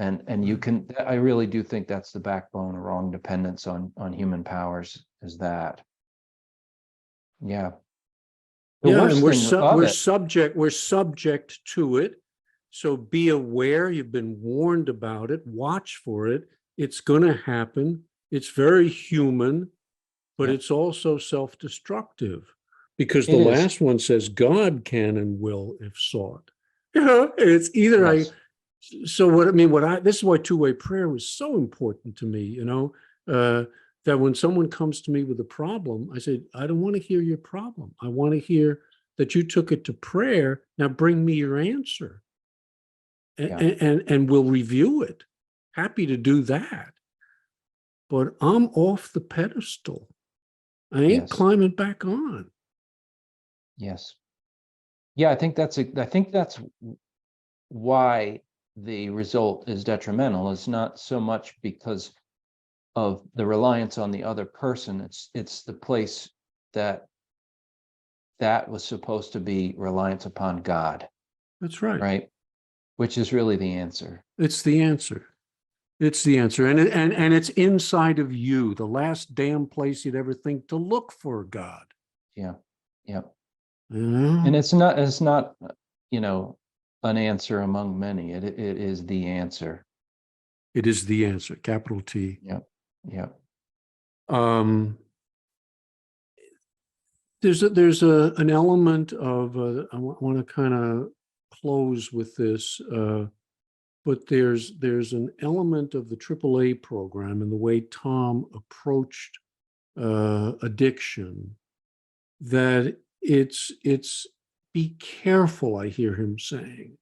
And you can, I really do think that's the backbone of wrong dependence on human powers, is that. Yeah. The Yeah, and worst thing of it, we're subject to it. So be aware, you've been warned about it, watch for it. It's going to happen. It's very human, but yeah, it's also self-destructive because the it is. last one says God can and will if sought. You know, it's either I. Yes. So what I mean, this is why two-way prayer was so important to me. That when someone comes to me with a problem, I say, I don't want to hear your problem. I want to hear that you took it to prayer. Now bring me your answer, Yeah. and we'll review it. Happy to do that. But I'm off the pedestal. I ain't Yes. climbing back on. Yes. Yeah, I think that's why the result is detrimental. It's not so much because of the reliance on the other person. It's the place that was supposed to be reliance upon God, That's right. right? Which is really the answer. It's the answer. It's the answer. And it's inside of you, the last damn place you'd ever think to look for God. Yeah. Yeah. You know? And it's not, an answer among many. It is the answer. It is the answer, capital T. Yeah. Yeah. Um, there's an element of I want to kind of close with this, but there's an element of the AAA program and the way Tom approached addiction that it's be careful. I hear him saying,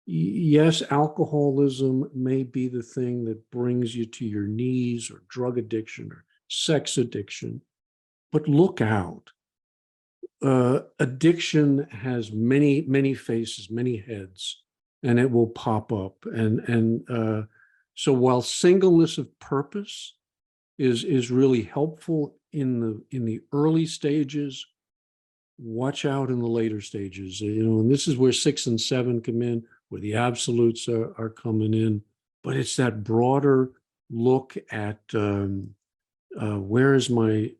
yes, alcoholism may be the thing that brings you to your knees, or drug addiction or sex addiction, but look out. Addiction has many faces, many heads, and it will pop up. And so while singleness of purpose is really helpful in the early stages, watch out in the later stages. And this is where 6 and 7 come in, where the absolutes are coming in. But it's that broader look at where is my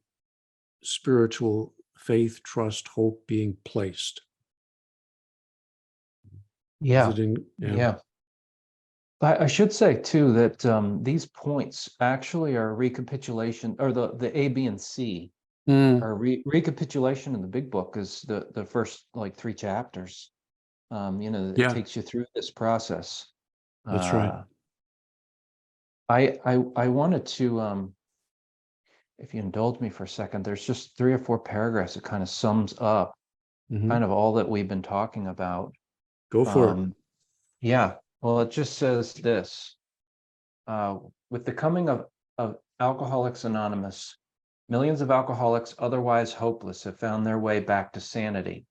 spiritual faith, trust, hope being placed? Is Yeah. it in? Yeah. Yeah. I should say too that these points actually are recapitulation, or the A, B, and C Mm, are recapitulation in the big book is the first like 3 chapters. It yeah, takes you through this process. that's right. Uh, I wanted to, if you indulge me for a second, there's just 3 or 4 paragraphs that kind of sums up Hmm. kind of all that we've been talking about. Go for it. Um, yeah, well, it just says this. With the coming of Alcoholics Anonymous, millions of alcoholics otherwise hopeless have found their way back to sanity.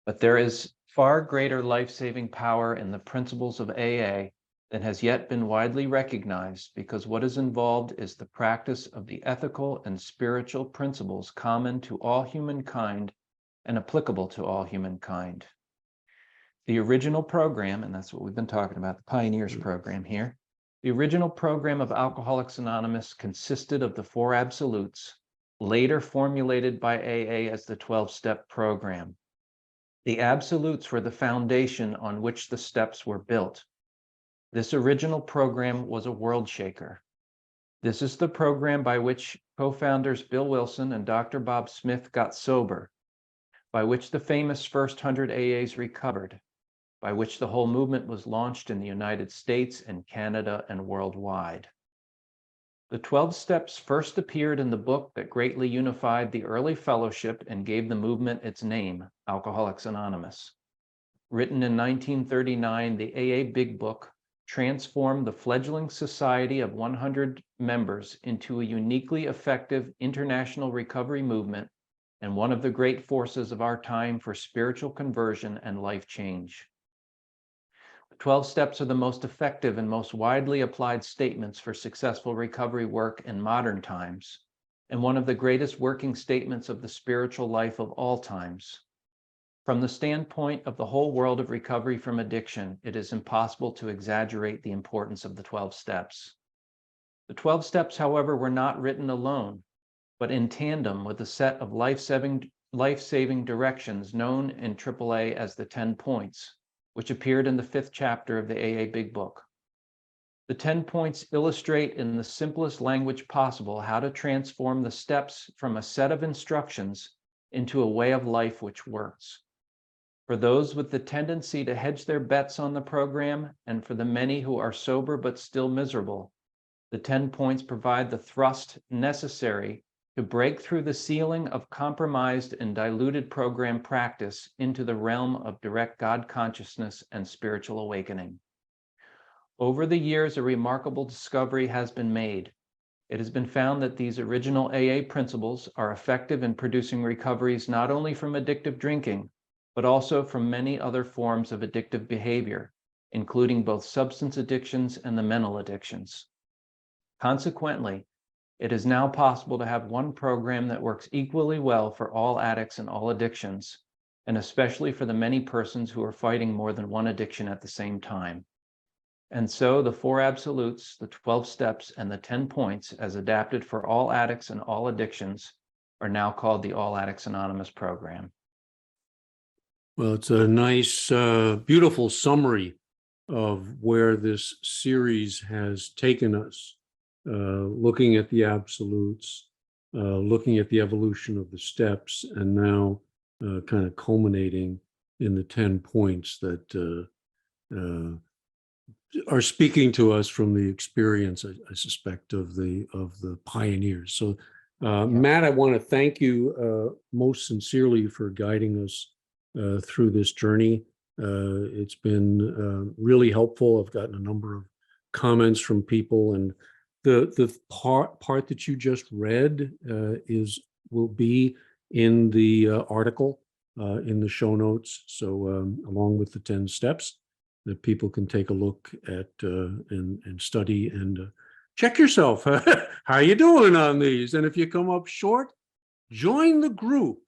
But there is far greater life-saving power in the principles of AA than has yet been widely recognized, because what is involved is the practice of the ethical and spiritual principles common to all humankind and applicable to all humankind. The original program, and that's what we've been talking about, the Pioneers program here, the original program of Alcoholics Anonymous consisted of the 4 absolutes, later formulated by AA as the 12-step program. The absolutes were the foundation on which the steps were built. This original program was a world shaker. This is the program by which co-founders Bill Wilson and Dr. Bob Smith got sober, by which the famous first 100 AAs recovered, by which the whole movement was launched in the United States and Canada and worldwide. The 12 steps first appeared in the book that greatly unified the early fellowship and gave the movement its name, Alcoholics Anonymous. Written in 1939, the AA Big Book transformed the fledgling society of 100 members into a uniquely effective international recovery movement and one of the great forces of our time for spiritual conversion and life change. The 12 steps are the most effective and most widely applied statements for successful recovery work in modern times, and one of the greatest working statements of the spiritual life of all times. From the standpoint of the whole world of recovery from addiction, it is impossible to exaggerate the importance of the 12 steps. The 12 steps, however, were not written alone, but in tandem with a set of life-saving directions known in AAA as the 10 points, which appeared in the 5th chapter of the AA Big Book. The 10 points illustrate in the simplest language possible how to transform the steps from a set of instructions into a way of life which works. For those with the tendency to hedge their bets on the program, and for the many who are sober but still miserable, the 10 points provide the thrust necessary to break through the ceiling of compromised and diluted program practice into the realm of direct God consciousness and spiritual awakening. Over the years, a remarkable discovery has been made. It has been found that these original AA principles are effective in producing recoveries not only from addictive drinking, but also from many other forms of addictive behavior, including both substance addictions and the mental addictions. Consequently, it is now possible to have one program that works equally well for all addicts and all addictions, and especially for the many persons who are fighting more than one addiction at the same time. And so the 4 absolutes, the 12 steps, and the 10 points, as adapted for all addicts and all addictions, are now called the All Addicts Anonymous program. Well, it's a nice, beautiful summary of where this series has taken us, looking at the absolutes, looking at the evolution of the steps, and now kind of culminating in the 10 points that are speaking to us from the experience, I suspect, of the pioneers. So, Matt, I want to thank you most sincerely for guiding us through this journey. It's been really helpful. I've gotten a number of comments from people, and the part that you just read will be in the article in the show notes. So along with the 10 steps that people can take a look at and study and check yourself. How you doing on these? And if you come up short, join the group.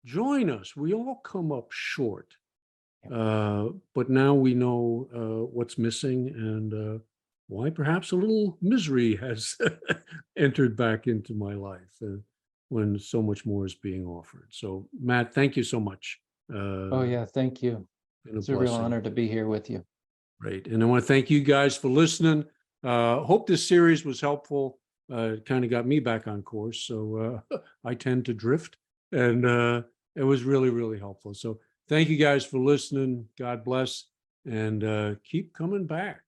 Join us. We all come up short. But now we know what's missing and why perhaps a little misery has entered back into my life when so much more is being offered. So, Matt, thank you so much. Oh, yeah. Thank you. It's a real honor to be here with you. Great. And I want to thank you guys for listening. Hope this series was helpful. It kind of got me back on course. So I tend to drift, and it was really, really helpful. So thank you guys for listening. God bless, and keep coming back.